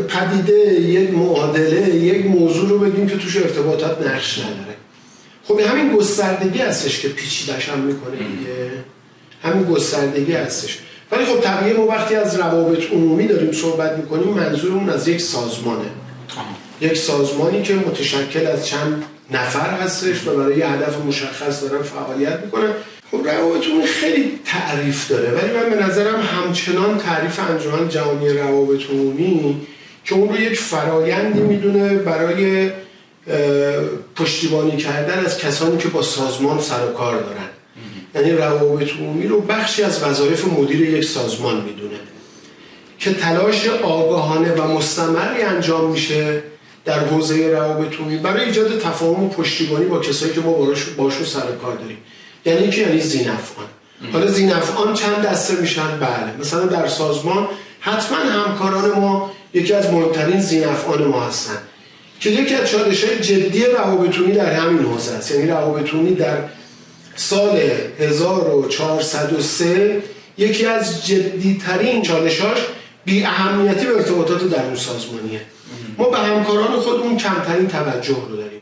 پدیده، یک معادله، یک موضوع رو بگیم که توش ارتباطات نقش نداره. خب همین گستردگی هستش که پیچیده‌ش هم میکنه دیگه. همین گستردگی هستش. ولی خب طبیعی ما وقتی از روابط عمومی داریم صحبت میکنیم منظورمون از یک سازمانه. یک سازمانی که متشکل از چند نفر هستش و برای یه هدف مشخص دارن فعالیت میکنن. خب روابط عمومی خیلی تعریف داره، ولی من به نظرم همچنان تعریف انجمن جهانی روابط عمومی که اون رو یک فرایندی میدونه برای پشتیبانی کردن از کسانی که با سازمان سر و کار دارن. یعنی روابط عمومی رو بخشی از وظایف مدیر یک سازمان میدونه که تلاش آگاهانه و مستمری انجام میشه در حوزه روابط عمومی برای ایجاد تفاهم و پشتیبانی با کسایی که ما باشون سر و کار داریم. یعنی که یعنی ذی‌نفعان. حالا ذی‌نفعان چند دسته میشن؟ بله، مثلا در سازمان حتما همکاران ما یکی از مهمترین ذی‌نفعان ما هستن که یکی از چالش‌های جدی روابط عمومی در همین حوزه است. یعنی روابط عمومی در سال 1403 یکی از جدی‌ترین چالش‌هاش بی اهمیتی به ارتباطات درون سازمانیه. ما به همکاران خودمون کمترین توجه رو داریم.